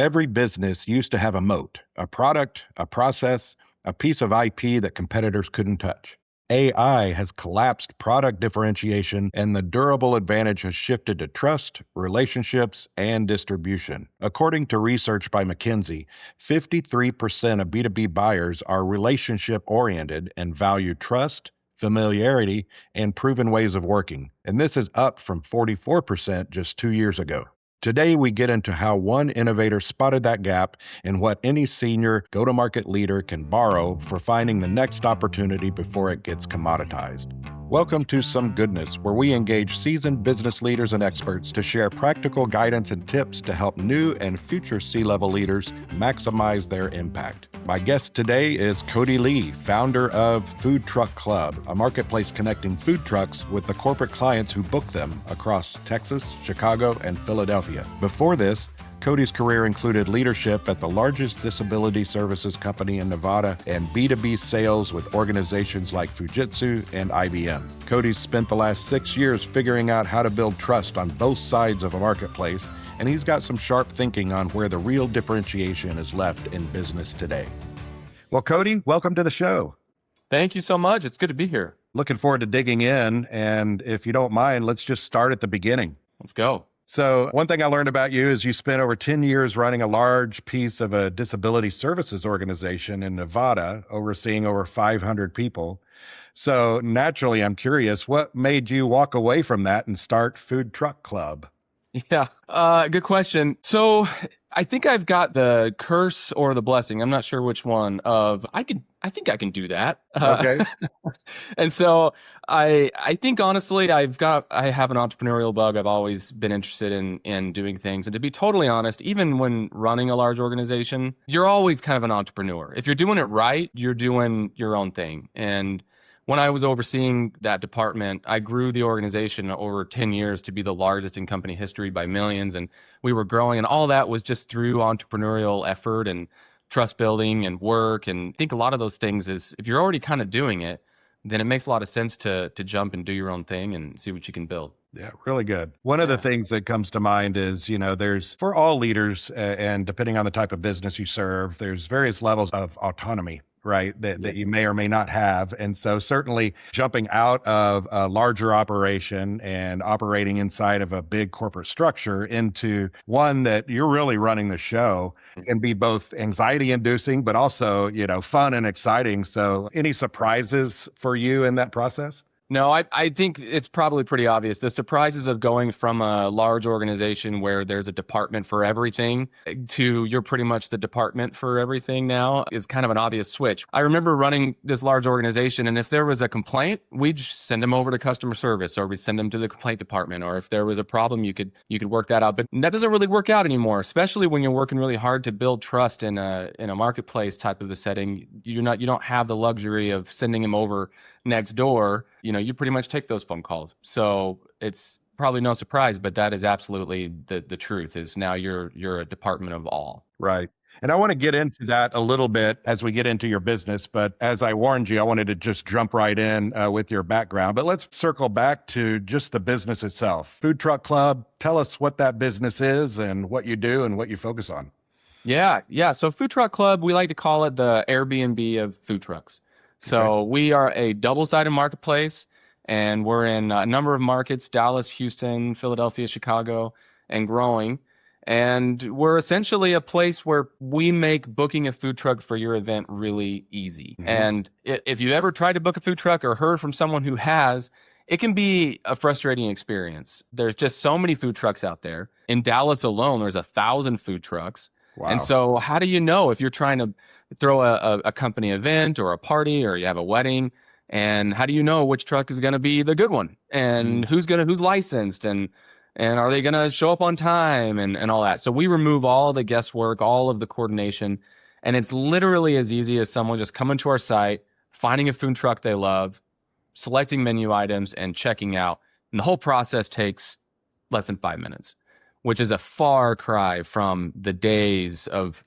Every business used to have a moat, a product, a process, a piece of IP that competitors couldn't touch. AI has collapsed product differentiation, and the durable advantage has shifted to trust, relationships, and distribution. According to research by McKinsey, 53% of B2B buyers are relationship-oriented and value trust, familiarity, and proven ways of working. And this is up from 44% just 2 years ago. Today, we get into how one innovator spotted that gap and what any senior go-to-market leader can borrow for finding the next opportunity before it gets commoditized. Welcome to Some Goodness, where we engage seasoned business leaders and experts to share practical guidance and tips to help new and future C-level leaders maximize their impact. My guest today is Cody Lee, founder of Food Truck Club, a marketplace connecting food trucks with the corporate clients who book them across Texas, Chicago, and Philadelphia. Before this, Cody's career included leadership at the largest disability services company in Nevada and B2B sales with organizations like Fujitsu and IBM. Cody's spent the last 6 years figuring out how to build trust on both sides of a marketplace, and he's got some sharp thinking on where the real differentiation is left in business today. Well, Cody, welcome to the show. Thank you so much. It's good to be here. Looking forward to digging in, and if you don't mind, let's just start at the beginning. Let's go. So one thing I learned about you is you spent over 10 years running a large piece of a disability services organization in Nevada, overseeing over 500 people. So naturally, I'm curious, what made you walk away from that and start Food Truck Club? Yeah, good question. So I think I've got the curse or the blessing. I'm not sure which one of I think I can do that. Okay. And so I think honestly, I have an entrepreneurial bug. I've always been interested in doing things. And to be totally honest, even when running a large organization, you're always kind of an entrepreneur. If you're doing it right, you're doing your own thing. And when I was overseeing that department, I grew the organization over 10 years to be the largest in company history by millions. And we were growing, and all that was just through entrepreneurial effort and trust building and work. And I think a lot of those things is if you're already kind of doing it, then it makes a lot of sense to jump and do your own thing and see what you can build. Yeah, really good. One of the things that comes to mind is, there's for all leaders, and depending on the type of business you serve, there's various levels of autonomy, right? That you may or may not have. And so certainly jumping out of a larger operation and operating inside of a big corporate structure into one that you're really running the show can be both anxiety inducing, but also, fun and exciting. So any surprises for you in that process? No, I think it's probably pretty obvious. The surprises of going from a large organization where there's a department for everything to you're pretty much the department for everything now is kind of an obvious switch. I remember running this large organization, and if there was a complaint, we'd just send them over to customer service, or we'd send them to the complaint department, or if there was a problem, you could work that out. But that doesn't really work out anymore, especially when you're working really hard to build trust in a marketplace type of a setting. You don't have the luxury of sending them over next door. You pretty much take those phone calls. So it's probably no surprise, but that is absolutely the truth is now you're a department of all. Right. And I want to get into that a little bit as we get into your business. But as I warned you, I wanted to just jump right in with your background. But let's circle back to just the business itself. Food Truck Club, tell us what that business is and what you do and what you focus on. Yeah. So Food Truck Club, we like to call it the Airbnb of food trucks. So we are a double-sided marketplace, and we're in a number of markets: Dallas, Houston, Philadelphia, Chicago, and growing. And we're essentially a place where we make booking a food truck for your event really easy. Mm-hmm. And if you ever tried to book a food truck or heard from someone who has, it can be a frustrating experience. There's just so many food trucks out there. In Dallas alone, there's 1,000 food trucks. Wow. And so how do you know if you're trying to throw a company event or a party or you have a wedding, and how do you know which truck is going to be the good one and who's licensed and are they going to show up on time and all that? So we remove all the guesswork, all of the coordination, and it's literally as easy as someone just coming to our site, finding a food truck they love, selecting menu items and checking out. And the whole process takes less than 5 minutes, which is a far cry from the days of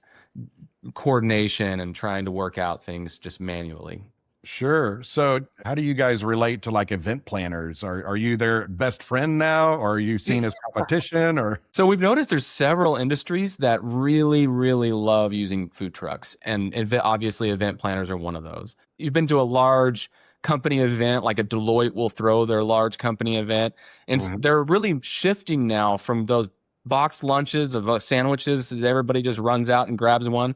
coordination and trying to work out things just manually. Sure. So how do you guys relate to like event planners? Are you their best friend now, or are you seen as competition, or? So we've noticed there's several industries that really, really love using food trucks, and obviously event planners are one of those. You've been to a large company event, like a Deloitte will throw their large company event, and Mhm. they're really shifting now from those boxed lunches of sandwiches that everybody just runs out and grabs one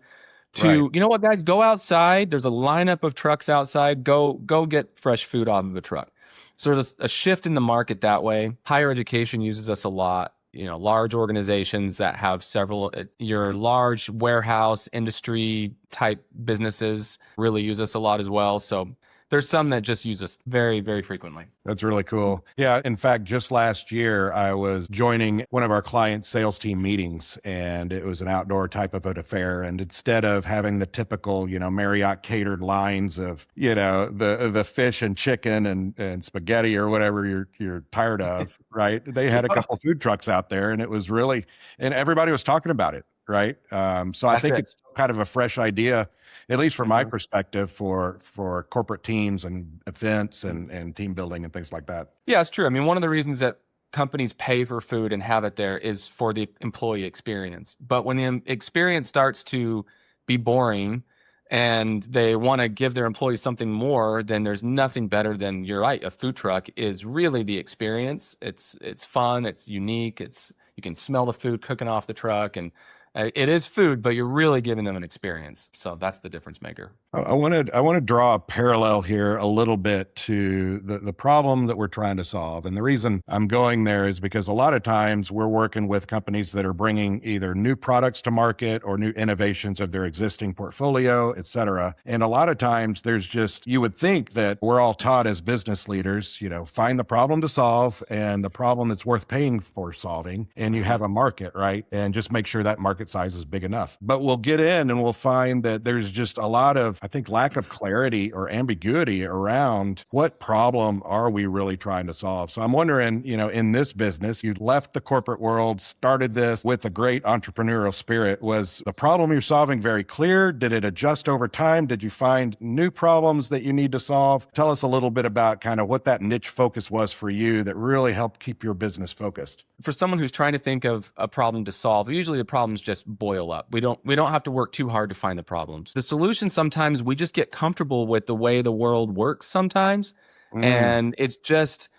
Right. to, you know what, guys, go outside. There's a lineup of trucks outside. Go get fresh food off of a truck. So there's a shift in the market that way. Higher education uses us a lot. You know, large organizations that have several, your large warehouse industry type businesses really use us a lot as well. So there's some that just use us very, very frequently. That's really cool. Yeah. In fact, just last year, I was joining one of our client sales team meetings, and it was an outdoor type of an affair. And instead of having the typical, Marriott catered lines of, the fish and chicken and spaghetti or whatever you're tired of, right? They had a couple food trucks out there, and it was really, and everybody was talking about it, right? So I That's think it. it's kind of a fresh idea, at least from my Mhm. perspective, for corporate teams and events and team building and things like that. Yeah, it's true. I mean, one of the reasons that companies pay for food and have it there is for the employee experience. But when the experience starts to be boring and they want to give their employees something more, then there's nothing better than, you're right, a food truck is really the experience. It's fun, it's unique, it's you can smell the food cooking off the truck, and it is food, but you're really giving them an experience. So that's the difference maker. I want to draw a parallel here a little bit to the problem that we're trying to solve. And the reason I'm going there is because a lot of times we're working with companies that are bringing either new products to market or new innovations of their existing portfolio, et cetera. And a lot of times there's just, you would think that we're all taught as business leaders, find the problem to solve and the problem that's worth paying for solving. And you have a market, right? And just make sure that market size is big enough. But we'll get in and we'll find that there's just a lot of, I think, lack of clarity or ambiguity around what problem are we really trying to solve. So I'm wondering, in this business, you left the corporate world, started this with a great entrepreneurial spirit. Was the problem you're solving very clear? Did it adjust over time? Did you find new problems that you need to solve? Tell us a little bit about kind of what that niche focus was for you that really helped keep your business focused. For someone who's trying to think of a problem to solve, usually the problems just boil up. We don't have to work too hard to find the problems. The solution, sometimes we just get comfortable with the way the world works sometimes. Mm, And it's just,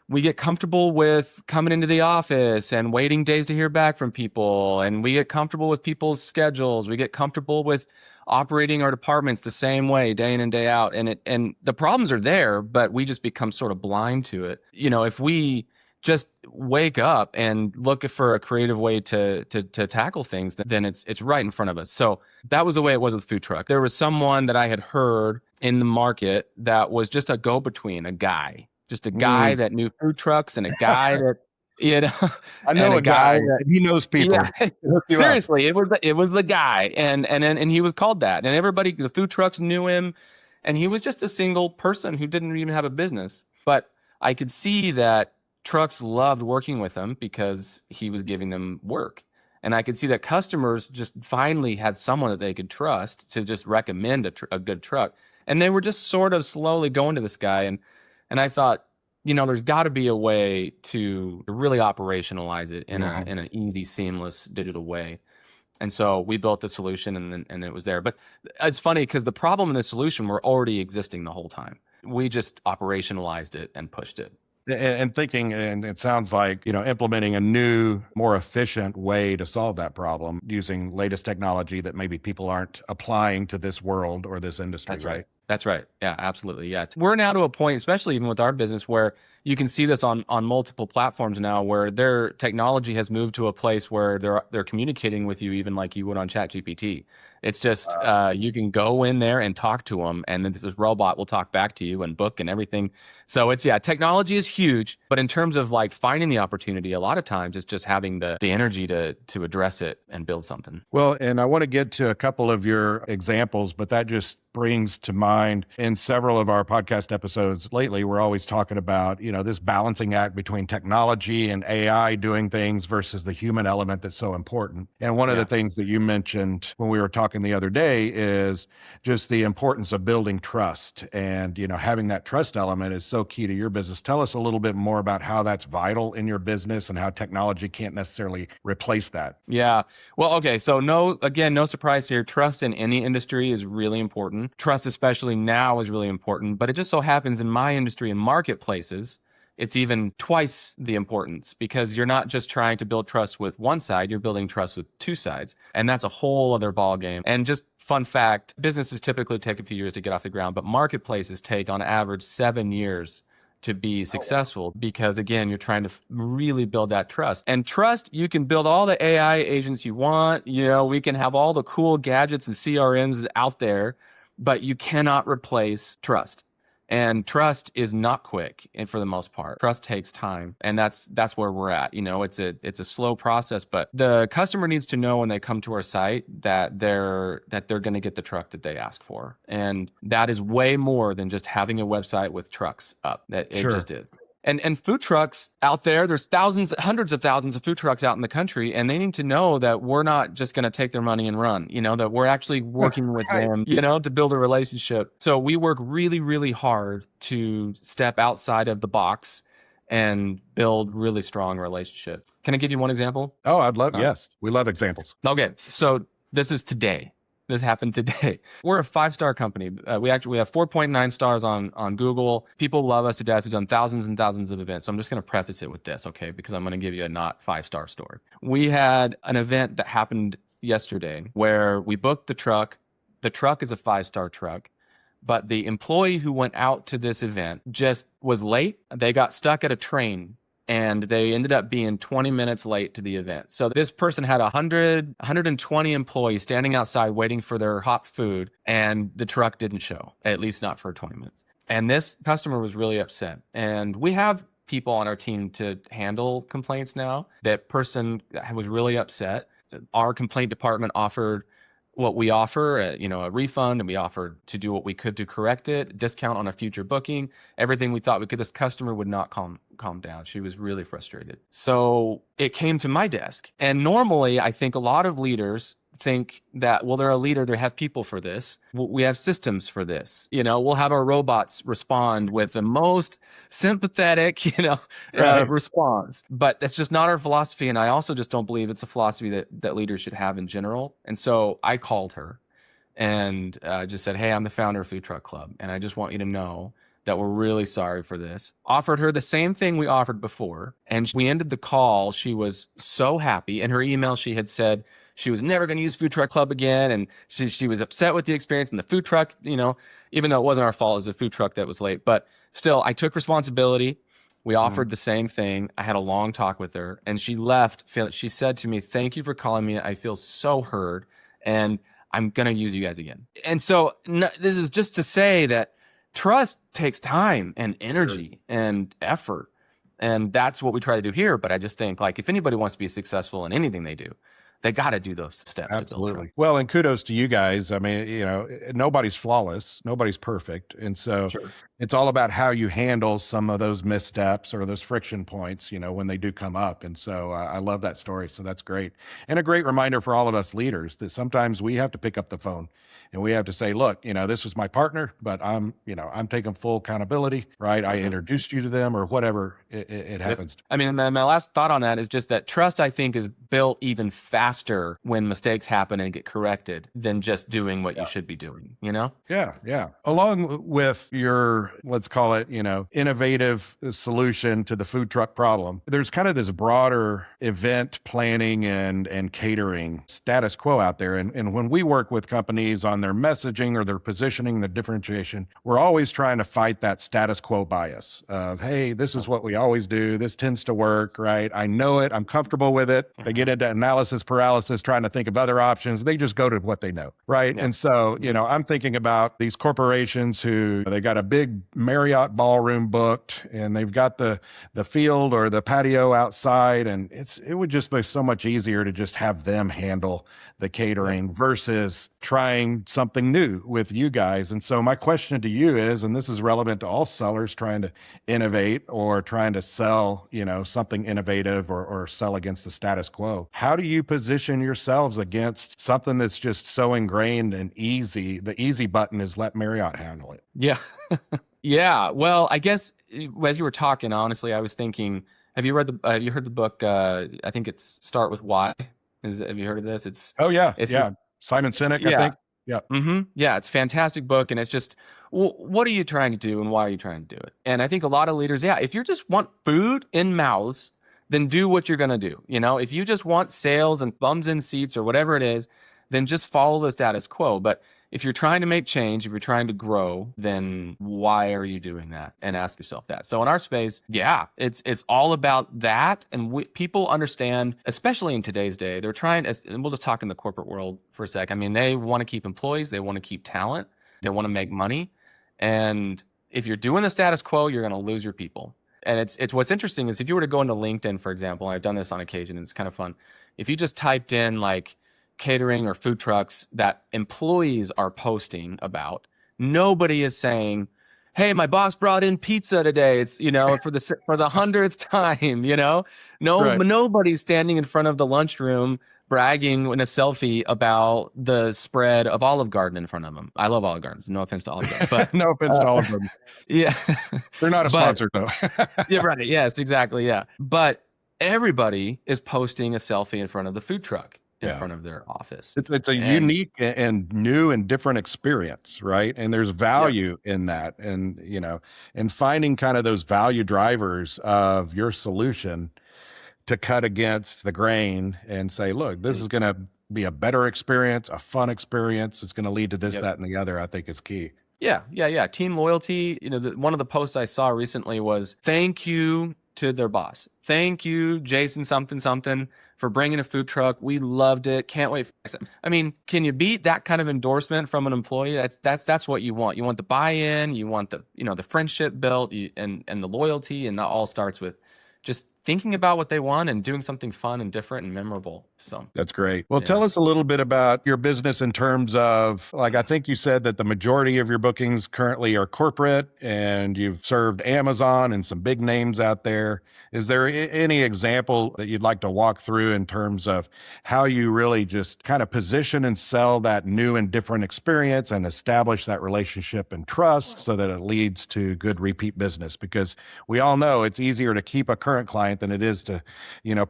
we get comfortable with coming into the office and waiting days to hear back from people. And we get comfortable with people's schedules. We get comfortable with operating our departments the same way day in and day out. And the problems are there, but we just become sort of blind to it. If we just wake up and look for a creative way to tackle things, then it's right in front of us. So that was the way it was with food truck. There was someone that I had heard in the market that was just a go-between, just a guy mm. that knew food trucks, and a guy that, you know, I and know a a guy guy. that, He knows people. yeah, He'll hook you up. seriously, it was the guy, and he was called that, and everybody, the food trucks knew him, and he was just a single person who didn't even have a business. But I could see that trucks loved working with him because he was giving them work. And I could see that customers just finally had someone that they could trust to just recommend a good truck. And they were just sort of slowly going to this guy. And I thought, there's got to be a way to really operationalize it in Yeah. an easy, seamless digital way. And so we built the solution, and it was there. But it's funny because the problem and the solution were already existing the whole time. We just operationalized it and pushed it. And thinking, and it sounds like, implementing a new, more efficient way to solve that problem using latest technology that maybe people aren't applying to this world or this industry, That's right? right. That's right. Yeah, absolutely. Yeah. We're now to a point, especially even with our business, where you can see this on multiple platforms now, where their technology has moved to a place where they're communicating with you even like you would on ChatGPT. It's just you can go in there and talk to them, and then this robot will talk back to you and book and everything. So technology is huge, but in terms of like finding the opportunity, a lot of times it's just having the energy to address it and build something. Well, and I want to get to a couple of your examples, but that just brings to mind in several of our podcast episodes lately, we're always talking about, this balancing act between technology and AI doing things versus the human element that's so important. And one of the things that you mentioned when we were talking the other day is just the importance of building trust. And, having that trust element is so key to your business. Tell us a little bit more about how that's vital in your business and how technology can't necessarily replace that. Yeah. Well, okay. So no surprise here. Trust in any industry is really important. Trust, especially now, is really important. But it just so happens in my industry, in marketplaces, it's even twice the importance, because you're not just trying to build trust with one side, you're building trust with two sides. And that's a whole other ballgame. And just fun fact, businesses typically take a few years to get off the ground, but marketplaces take on average 7 years to be successful, because again, you're trying to really build that trust. And trust, you can build all the AI agents you want. We can have all the cool gadgets and CRMs out there, but you cannot replace trust. And trust is not quick, and for the most part, trust takes time, and that's where we're at. It's a slow process, but the customer needs to know when they come to our site that they're going to get the truck that they ask for, and that is way more than just having a website with trucks up. That it just is. And food trucks out there, there's hundreds of thousands of food trucks out in the country, and they need to know that we're not just going to take their money and run, that we're actually working with them, to build a relationship. So we work really, really hard to step outside of the box and build really strong relationships. Can I give you one example? Oh, yes. We love examples. Okay. So this is today. This happened today. We're a 5-star company. We have 4.9 stars on Google. People love us to death. We've done thousands and thousands of events. So I'm just going to preface it with this, okay? Because I'm going to give you a not 5-star story. We had an event that happened yesterday where we booked the truck. The truck is a 5-star truck, but the employee who went out to this event just was late. They got stuck at a train, and they ended up being 20 minutes late to the event. So this person had 120 employees standing outside waiting for their hot food, and the truck didn't show, at least not for 20 minutes. And this customer was really upset. And we have people on our team to handle complaints now. That person was really upset. Our complaint department offered what we offer, a refund, and we offered to do what we could to correct it, discount on a future booking, everything we thought we could. This customer would not calm down. She was really frustrated. So it came to my desk. And normally, I think a lot of leaders think that, well, they're a leader, they have people for this. We have systems for this. We'll have our robots respond with the most sympathetic, response. But that's just not our philosophy. And I also just don't believe it's a philosophy that leaders should have in general. And so I called her and just said, hey, I'm the founder of Food Truck Club, and I just want you to know that we're really sorry for this. Offered her the same thing we offered before. And we ended the call. She was so happy. In her email, she had said she was never going to use Food Truck Club again. And she was upset with the experience in the food truck, even though it wasn't our fault, it was the food truck that was late. But still, I took responsibility. We offered the same thing. I had a long talk with her, and she left. She said to me, thank you for calling me. I feel so heard, and I'm going to use you guys again. And so this is just to say that trust takes time and energy and effort. And that's what we try to do here. But I just think, if anybody wants to be successful in anything they do, they got to do those steps. Absolutely. Well, and kudos to you guys. I mean, nobody's flawless. Nobody's perfect. And so it's all about how you handle some of those missteps or those friction points, when they do come up. And so I love that story. So that's great. And a great reminder for all of us leaders that sometimes we have to pick up the phone and we have to say, look, this was my partner, but I'm taking full accountability, right? I introduced you to them or whatever it happens. I mean, my last thought on that is just that trust, I think, is built even faster when mistakes happen and get corrected than just doing what you should be doing, Yeah. Along with your, let's call it, innovative solution to the food truck problem, there's kind of this broader event planning and catering status quo out there. And when we work with companies on their messaging or their positioning, their differentiation, we're always trying to fight that status quo bias of, hey, this is what we always do. This tends to work, right? I know it. I'm comfortable with it. They get into analysis paralysis, trying to think of other options. They just go to what they know, right? Yeah. And so, I'm thinking about these corporations who they got a big big Marriott ballroom booked and they've got the field or the patio outside, and it would just be so much easier to just have them handle the catering versus trying something new with you guys. And so my question to you is, and this is relevant to all sellers trying to innovate or trying to sell, something innovative or sell against the status quo. How do you position yourselves against something that's just so ingrained and easy? The easy button is let Marriott handle it. Yeah. Yeah. Well, I guess as you were talking, honestly, I was thinking, have you heard the book? I think it's Start With Why. Have you heard of this? It's Simon Sinek, yeah. I think. Yeah. Yeah, it's a fantastic book. And it's just, what are you trying to do and why are you trying to do it? And I think a lot of leaders, if you just want food in mouths, then do what you're going to do. If you just want sales and bums in seats or whatever it is, then just follow the status quo. But if you're trying to make change, if you're trying to grow, then why are you doing that? And ask yourself that. So in our space, it's all about that. And people understand, especially in today's day, they're trying, and we'll just talk in the corporate world for a sec. I mean, they want to keep employees. They want to keep talent. They want to make money. And if you're doing the status quo, you're going to lose your people. And it's what's interesting is if you were to go into LinkedIn, for example, and I've done this on occasion, and it's kind of fun. If you just typed in like catering or food trucks that employees are posting about, nobody is saying, hey, my boss brought in pizza today. It's, for the 100th time, Nobody's standing in front of the lunchroom bragging in a selfie about the spread of Olive Garden in front of them. I love Olive Gardens. No offense to Olive Garden. But, no offense to Olive Garden. Yeah. They're not a sponsor, though. Yeah, right. Yes, exactly. Yeah. But everybody is posting a selfie in front of the food truck in front of their office. It's a unique and new and different experience, right? And there's value in that. And, and finding kind of those value drivers of your solution to cut against the grain and say, look, this is going to be a better experience, a fun experience. It's going to lead to this, that, and the other, I think is key. Yeah. Team loyalty. One of the posts I saw recently was thank you to their boss. Thank you, Jason something, for bringing a food truck. We loved it. Can't wait. I mean, can you beat that kind of endorsement from an employee? That's what you want. You want the buy-in. You want the friendship built and the loyalty. And that all starts with just thinking about what they want and doing something fun and different and memorable. So that's great. Well, tell us a little bit about your business in terms of, like, I think you said that the majority of your bookings currently are corporate and you've served Amazon and some big names out there. Is there any example that you'd like to walk through in terms of how you really just kind of position and sell that new and different experience and establish that relationship and trust so that it leads to good repeat business? Because we all know it's easier to keep a current client than it is to,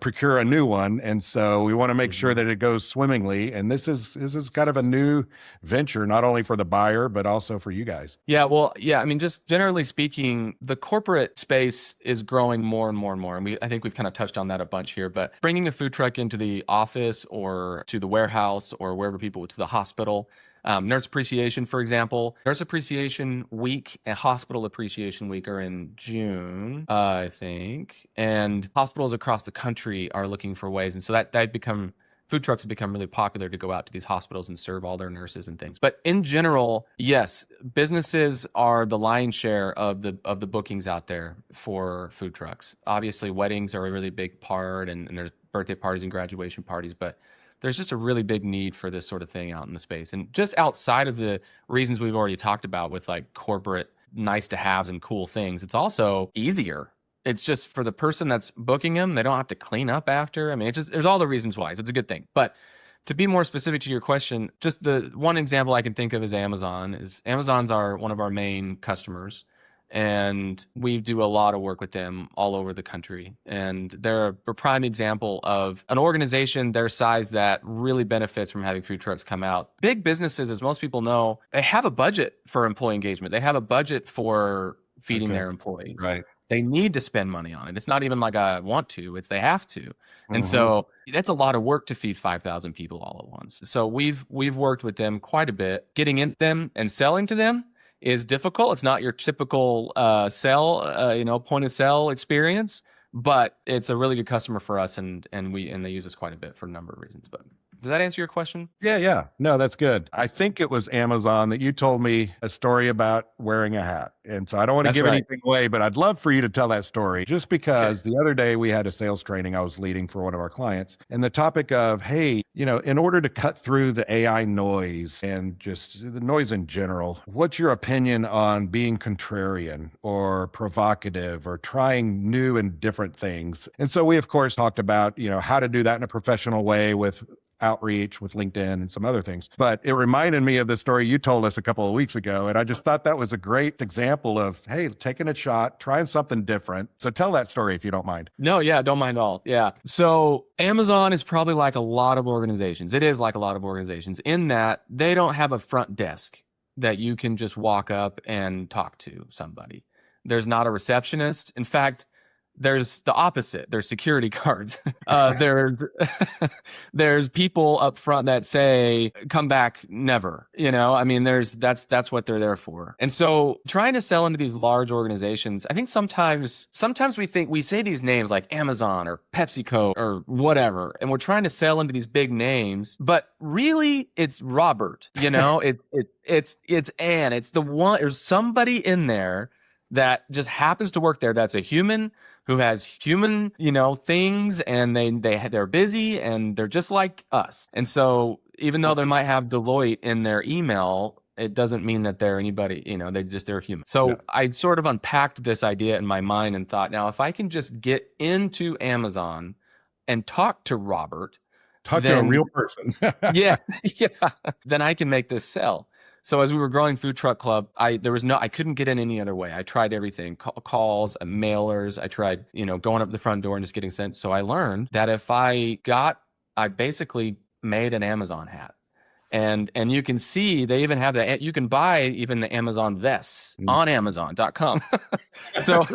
procure a new one. And so we want to make sure that it goes swimmingly. And this is kind of a new venture, not only for the buyer, but also for you guys. I mean, just generally speaking, the corporate space is growing more and more and more. And I think we've kind of touched on that a bunch here, but bringing a food truck into the office or to the warehouse or wherever people, to the hospital, Nurse Appreciation, for example. Nurse Appreciation Week and Hospital Appreciation Week are in June, I think. And hospitals across the country are looking for ways. And so food trucks have become really popular to go out to these hospitals and serve all their nurses and things. But in general, yes, businesses are the lion's share of the bookings out there for food trucks. Obviously, weddings are a really big part, and there's birthday parties and graduation parties, but there's just a really big need for this sort of thing out in the space. And just outside of the reasons we've already talked about with like corporate nice to haves and cool things, it's easier. It's just for the person that's booking them, they don't have to clean up after. I mean, there's all the reasons why, so it's a good thing. But to be more specific to your question, just the one example I can think of is Amazon's one of our main customers. And we do a lot of work with them all over the country. And they're a prime example of an organization their size that really benefits from having food trucks come out. Big businesses, as most people know, they have a budget for employee engagement. They have a budget for feeding their employees. Right. They need to spend money on it. It's not even like I want to, it's they have to. And so that's a lot of work to feed 5,000 people all at once. So we've worked with them quite a bit. Getting in them and selling to them is difficult. It's not your typical point of sale experience, but it's a really good customer for us, and they use us quite a bit for a number of reasons. But Does that answer your question? Yeah, yeah. No, that's good. I think it was Amazon that you told me a story about wearing a hat. And so I don't want to That's give right. anything away, but I'd love for you to tell that story just Okay. because the other day we had a sales training I was leading for one of our clients. And the topic of, hey, in order to cut through the AI noise and just the noise in general, what's your opinion on being contrarian or provocative or trying new and different things? And so we, of course, talked about, how to do that in a professional way with outreach with LinkedIn and some other things. But it reminded me of the story you told us a couple of weeks ago. And I just thought that was a great example of, hey, taking a shot, trying something different. So tell that story if you don't mind. No, yeah, don't mind at all. Yeah. So Amazon is probably like a lot of organizations. It is like a lot of organizations in that they don't have a front desk that you can just walk up and talk to somebody. There's not a receptionist. In fact, there's the opposite. There's security guards. There's there's people up front that say, "Come back, never." I mean, that's what they're there for. And so, trying to sell into these large organizations, I think sometimes we say these names like Amazon or PepsiCo or whatever, and we're trying to sell into these big names, but really, it's Robert. It's Ann. It's the one. There's somebody in there that just happens to work there. That's a human who has human, things, and they're busy and they're just like us. And so even though they might have Deloitte in their email, it doesn't mean that they're anybody, they're human. So Yeah. I sort of unpacked this idea in my mind and thought, now if I can just get into Amazon and talk to Robert, Talk to a real person. yeah, yeah, then I can make this sell. So as we were growing Food Truck Club, I couldn't get in any other way. I tried everything, calls, mailers. I tried, going up the front door and just getting sent. So I learned that I basically made an Amazon hat. And you can see they even have you can buy even the Amazon vests on Amazon.com. So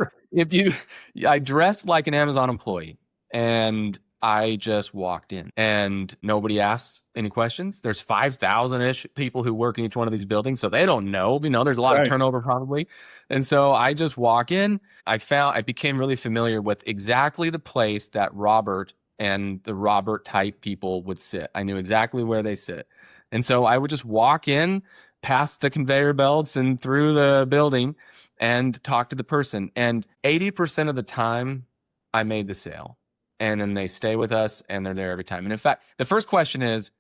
I dressed like an Amazon employee and I just walked in and nobody asked any questions. There's 5,000-ish people who work in each one of these buildings, so they don't know. There's a lot of turnover probably. And so I just walk in. I became really familiar with exactly the place that Robert and the Robert type people would sit. I knew exactly where they sit. And so I would just walk in, past the conveyor belts and through the building and talk to the person. And 80% of the time, I made the sale. And then they stay with us and they're there every time. And in fact, the first question is,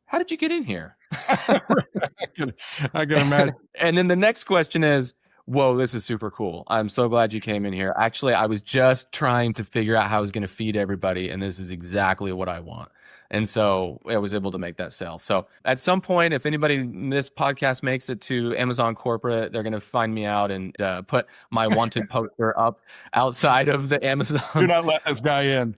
how did you get in here? I can imagine. And then the next question is, whoa, this is super cool. I'm so glad you came in here. Actually, I was just trying to figure out how I was going to feed everybody. And this is exactly what I want. And so I was able to make that sale. So at some point, if anybody in this podcast makes it to Amazon corporate, they're going to find me out and put my wanted poster up outside of the Amazon. Do not let this guy in.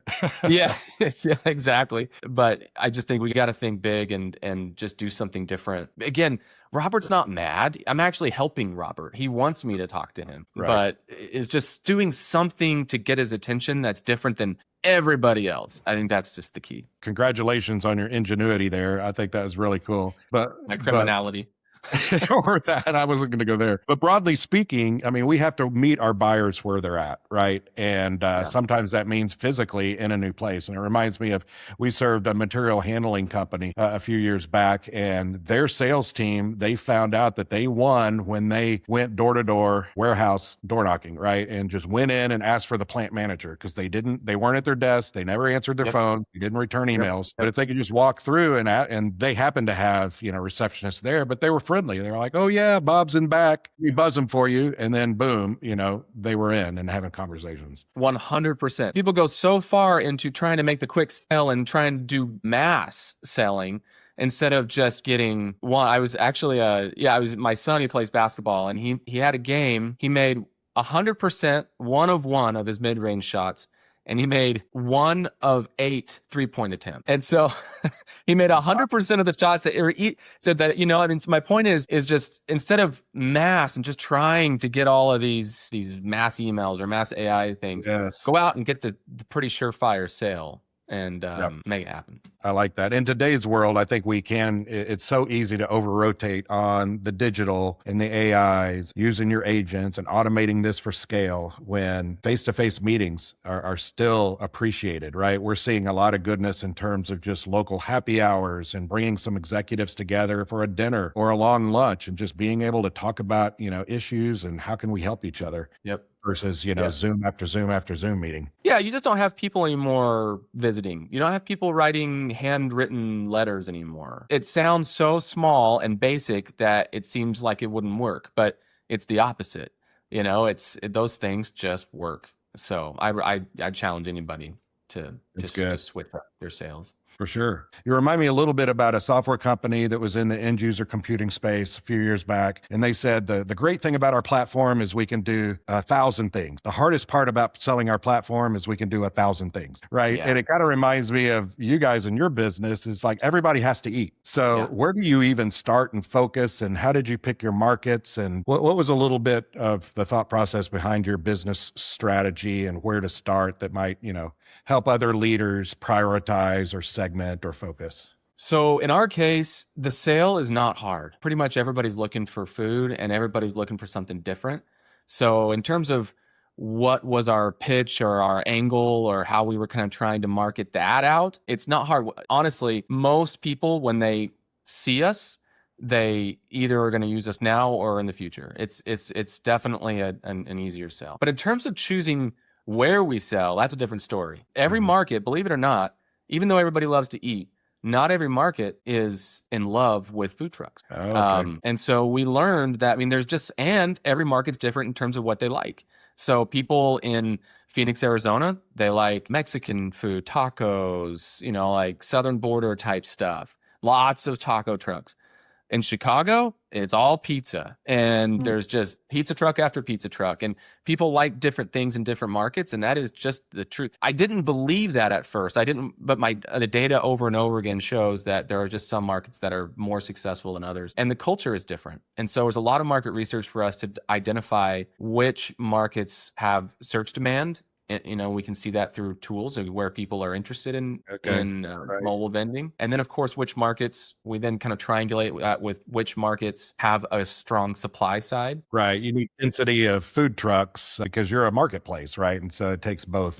Yeah, yeah, exactly. But I just think we got to think big and just do something different. Again, Robert's not mad. I'm actually helping Robert. He wants me to talk to him, but it's just doing something to get his attention that's different than everybody else. I think that's just the key. Congratulations on your ingenuity there. I think that was really cool. But my criminality. Or that, I wasn't going to go there. But broadly speaking, I mean, we have to meet our buyers where they're at, right? And sometimes that means physically in a new place. And it reminds me of, we served a material handling company a few years back, and their sales team, they found out that they won when they went door to door warehouse door knocking, right? And just went in and asked for the plant manager because they weren't at their desk. They never answered their phone. They didn't return emails. But if they could just walk through and they happened to have, receptionists there, but they were friendly. They were like, "Oh yeah, Bob's in back. We buzz him for you." And then boom, they were in and having conversations. 100%. People go so far into trying to make the quick sell and trying to do mass selling instead of just getting one. I was actually, my son, he plays basketball, and he had a game. He made 100%, 1 of his mid-range shots. And he made 1 of 8 3-point attempts. And so he made 100% of the shots that said that, so my point is just instead of mass and just trying to get all of these mass emails or mass AI things, go out and get the pretty surefire sale. and Yep. make it happen. I like that. In today's world, I think it's so easy to over rotate on the digital and the AIs, using your agents and automating this for scale when face-to-face meetings are still appreciated, right? We're seeing a lot of goodness in terms of just local happy hours and bringing some executives together for a dinner or a long lunch and just being able to talk about, issues and how can we help each other. Yep. Versus, Yep. Zoom after Zoom after Zoom meeting. Yeah, you just don't have people anymore visiting. You don't have people writing handwritten letters anymore. It sounds so small and basic that it seems like it wouldn't work, but it's the opposite. Those things just work. So I challenge anybody to switch up their sales. For sure. You remind me a little bit about a software company that was in the end user computing space a few years back. And they said the great thing about our platform is we can do 1,000 things. The hardest part about selling our platform is we can do 1,000 things, right? Yeah. And it kind of reminds me of you guys in your business. Is like everybody has to eat. So where do you even start and focus, and how did you pick your markets, and what was a little bit of the thought process behind your business strategy and where to start that might, help other leaders prioritize or segment or focus? So in our case, the sale is not hard. Pretty much everybody's looking for food and everybody's looking for something different. So in terms of what was our pitch or our angle or how we were kind of trying to market that out, it's not hard. Honestly, most people, when they see us, they either are going to use us now or in the future. It's definitely an easier sell. But in terms of choosing where we sell, that's a different story. Every market, believe it or not, even though everybody loves to eat, not every market is in love with food trucks. Okay. And so we learned that, and every market's different in terms of what they like. So people in Phoenix, Arizona, they like Mexican food, tacos, like southern border type stuff. Lots of taco trucks. In Chicago, it's all pizza, and there's just pizza truck after pizza truck, and people like different things in different markets, and that is just the truth. I didn't believe that at first. But the data over and over again shows that there are just some markets that are more successful than others, and the culture is different. And so there's a lot of market research for us to identify which markets have search demand. We can see that through tools where people are interested in mobile vending. And then, of course, which markets we then kind of triangulate with which markets have a strong supply side. Right. You need density of food trucks because you're a marketplace, right? And so it takes both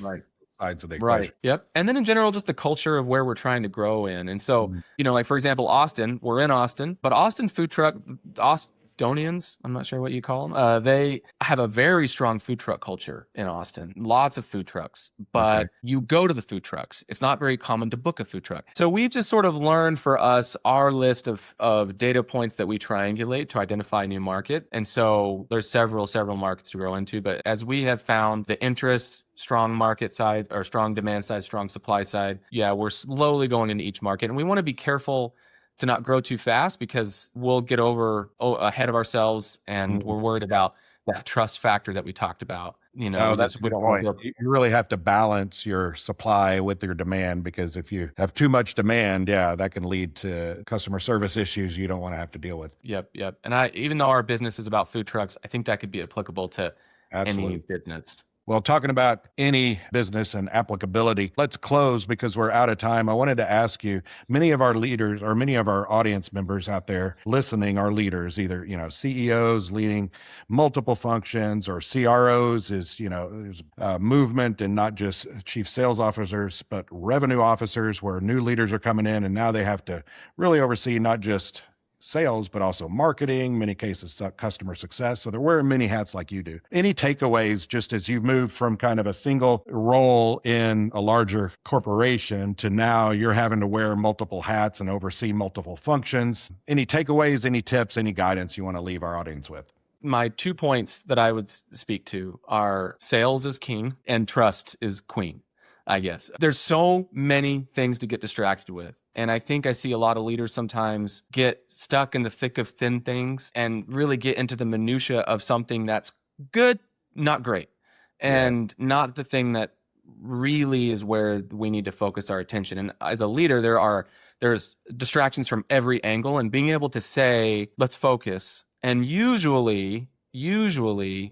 sides of the equation. Right. Yep. And then in general, just the culture of where we're trying to grow in. And so, like, for example, Austin, we're in Austin, but Austin food truck, Austonians, I'm not sure what you call them. They have a very strong food truck culture in Austin. Lots of food trucks, but you go to the food trucks. It's not very common to book a food truck. So we've just sort of learned for us our list of data points that we triangulate to identify a new market. And so there's several markets to grow into. But as we have found the interest, strong market side or strong demand side, strong supply side, we're slowly going into each market. And we want to be careful to not grow too fast because we'll get ahead of ourselves, and we're worried about that trust factor that we talked about. That's a good point. You really have to balance your supply with your demand, because if you have too much demand, that can lead to customer service issues you don't want to have to deal with. Yep. And even though our business is about food trucks, I think that could be applicable to any business. Well, talking about any business and applicability, let's close because we're out of time. I wanted to ask you, many of our leaders or many of our audience members out there listening are leaders, either, CEOs leading multiple functions, or CROs is, there's movement and not just chief sales officers, but revenue officers where new leaders are coming in and now they have to really oversee not just sales, but also marketing, many cases, customer success. So they're wearing many hats like you do. Any takeaways just as you've moved from kind of a single role in a larger corporation to now you're having to wear multiple hats and oversee multiple functions? Any takeaways, any tips, any guidance you want to leave our audience with? My 2 points that I would speak to are sales is king and trust is queen, I guess. There's so many things to get distracted with. And I think I see a lot of leaders sometimes get stuck in the thick of thin things and really get into the minutia of something that's good, not great, and not the thing that really is where we need to focus our attention. And as a leader, there's distractions from every angle, and being able to say, let's focus. And usually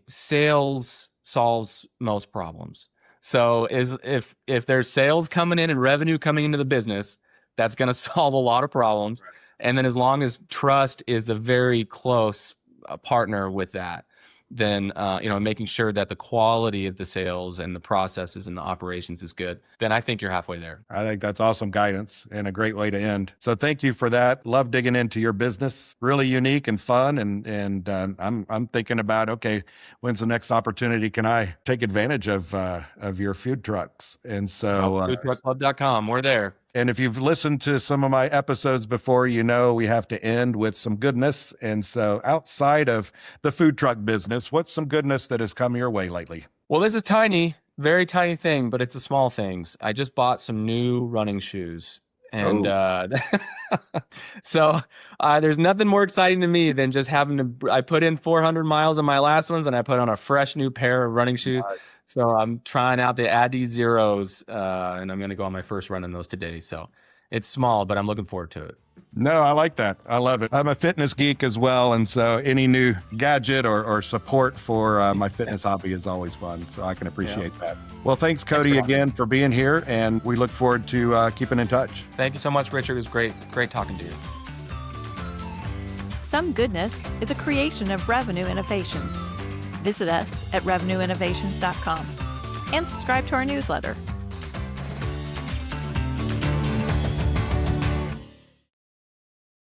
sales solves most problems. So if there's sales coming in and revenue coming into the business, that's going to solve a lot of problems. And then as long as trust is the very close partner with that, then making sure that the quality of the sales and the processes and the operations is good, then I think you're halfway there. I think that's awesome guidance and a great way to end. So thank you for that. Love digging into your business. Really unique and fun. And I'm thinking about, okay, when's the next opportunity can I take advantage of your food trucks? And so foodtruckclub.com, we're there. And if you've listened to some of my episodes before, you know we have to end with some goodness. And so outside of the food truck business, what's some goodness that has come your way lately? Well, there's a tiny, very tiny thing, but it's the small things. I just bought some new running shoes. And so there's nothing more exciting to me than just I put in 400 miles on my last ones, and I put on a fresh new pair of running shoes. Nice. So I'm trying out the Addy Zeros, and I'm going to go on my first run in those today. So it's small, but I'm looking forward to it. No, I like that. I love it. I'm a fitness geek as well. And so any new gadget or support for my fitness hobby is always fun. So I can appreciate that. Well, thanks, Cody, again for being here. And we look forward to keeping in touch. Thank you so much, Richard. It was great talking to you. Some Goodness is a creation of Revenue Innovations. Visit us at revenueinnovations.com and subscribe to our newsletter.